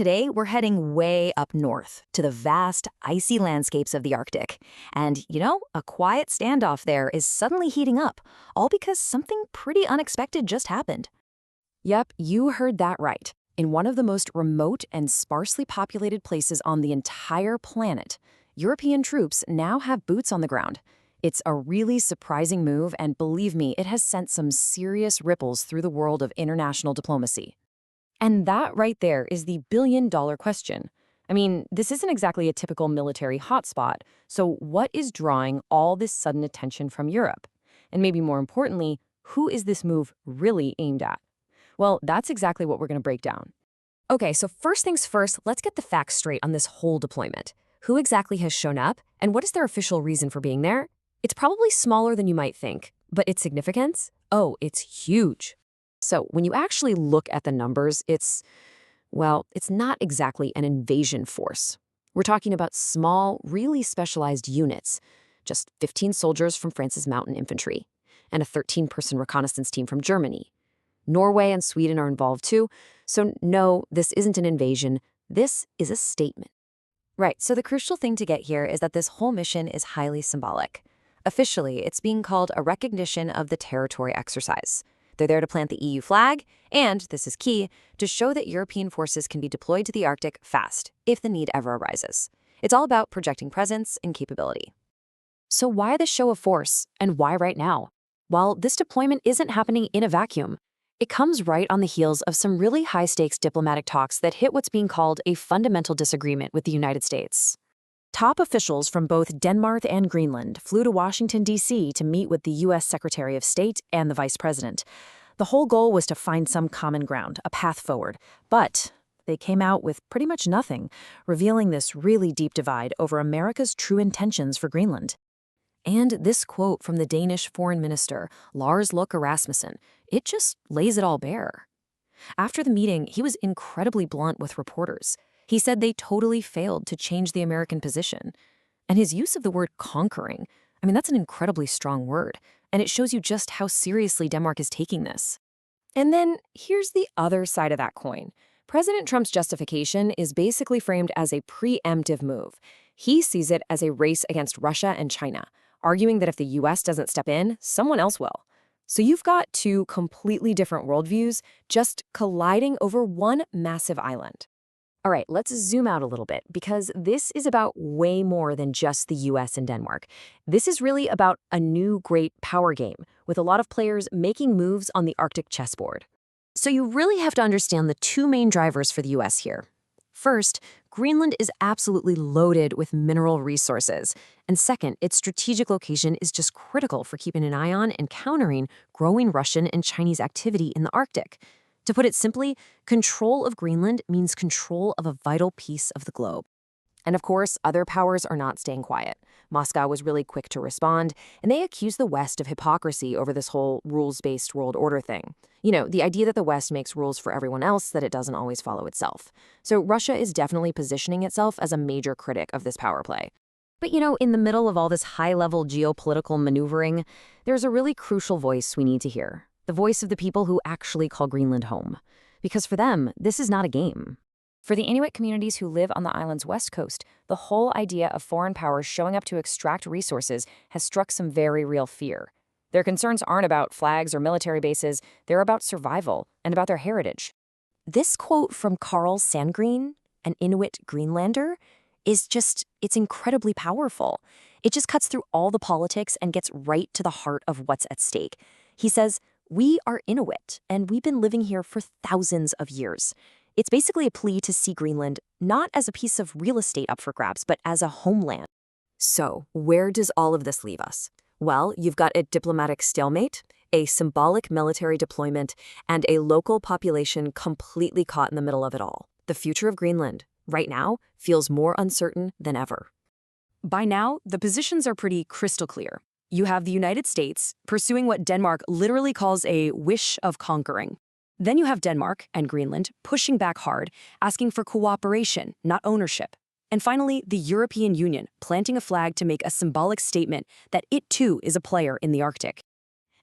today we're heading way up north to the vast, icy landscapes of the Arctic. And, a quiet standoff there is suddenly heating up, all because something pretty unexpected just happened. Yep, you heard that right. In one of the most remote and sparsely populated places on the entire planet, European troops now have boots on the ground. It's a really surprising move, and believe me, it has sent some serious ripples through the world of international diplomacy. And that right there is the billion-dollar question. I mean, this isn't exactly a typical military hotspot, so what is drawing all this sudden attention from Europe? And maybe more importantly, who is this move really aimed at? Well, that's exactly what we're going to break down. Okay, so first things first, let's get the facts straight on this whole deployment. Who exactly has shown up, and what is their official reason for being there? It's probably smaller than you might think, but its significance? Oh, it's huge. So when you actually look at the numbers, it's not exactly an invasion force. We're talking about small, really specialized units, just 15 soldiers from France's mountain infantry, and a 13-person reconnaissance team from Germany. Norway and Sweden are involved too, so no, this isn't an invasion, this is a statement. Right, so the crucial thing to get here is that this whole mission is highly symbolic. Officially, it's being called a recognition of the territory exercise. They're there to plant the EU flag, and, this is key, to show that European forces can be deployed to the Arctic fast, if the need ever arises. It's all about projecting presence and capability. So why this show of force, and why right now? Well, this deployment isn't happening in a vacuum. It comes right on the heels of some really high-stakes diplomatic talks that hit what's being called a fundamental disagreement with the United States. Top officials from both Denmark and Greenland flew to Washington, D.C. to meet with the U.S. Secretary of State and the Vice President. The whole goal was to find some common ground, a path forward. But they came out with pretty much nothing, revealing this really deep divide over America's true intentions for Greenland. And this quote from the Danish foreign minister, Lars Løkke Rasmussen, it just lays it all bare. After the meeting, he was incredibly blunt with reporters. He said they totally failed to change the American position. And his use of the word conquering, that's an incredibly strong word, and it shows you just how seriously Denmark is taking this. And then here's the other side of that coin. President Trump's justification is basically framed as a preemptive move. He sees it as a race against Russia and China, arguing that if the U.S. doesn't step in, someone else will. So you've got two completely different worldviews just colliding over one massive island. All right, let's zoom out a little bit, because this is about way more than just the U.S. and Denmark. This is really about a new great power game, with a lot of players making moves on the Arctic chessboard. So you really have to understand the two main drivers for the U.S. here. First, Greenland is absolutely loaded with mineral resources. And second, its strategic location is just critical for keeping an eye on and countering growing Russian and Chinese activity in the Arctic. To put it simply, control of Greenland means control of a vital piece of the globe. And of course, other powers are not staying quiet. Moscow was really quick to respond, and they accused the West of hypocrisy over this whole rules-based world order thing. The idea that the West makes rules for everyone else, that it doesn't always follow itself. So Russia is definitely positioning itself as a major critic of this power play. But in the middle of all this high-level geopolitical maneuvering, there's a really crucial voice we need to hear. The voice of the people who actually call Greenland home. Because for them, this is not a game. For the Inuit communities who live on the island's west coast, the whole idea of foreign powers showing up to extract resources has struck some very real fear. Their concerns aren't about flags or military bases, they're about survival and about their heritage. This quote from Carl Sandgren, an Inuit Greenlander, it's incredibly powerful. It just cuts through all the politics and gets right to the heart of what's at stake. He says, "We are Inuit, and we've been living here for thousands of years." It's basically a plea to see Greenland not as a piece of real estate up for grabs, but as a homeland. So, where does all of this leave us? Well, you've got a diplomatic stalemate, a symbolic military deployment, and a local population completely caught in the middle of it all. The future of Greenland, right now, feels more uncertain than ever. By now, the positions are pretty crystal clear. You have the United States pursuing what Denmark literally calls a wish of conquering. Then you have Denmark and Greenland pushing back hard, asking for cooperation, not ownership. And finally, the European Union planting a flag to make a symbolic statement that it too is a player in the Arctic.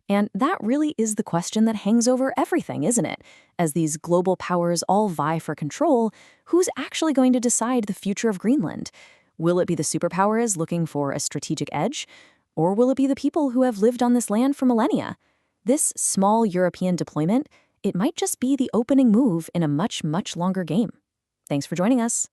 And that really is the question that hangs over everything, isn't it? As these global powers all vie for control, who's actually going to decide the future of Greenland? Will it be the superpowers looking for a strategic edge? Or will it be the people who have lived on this land for millennia? This small European deployment, it might just be the opening move in a much, much longer game. Thanks for joining us.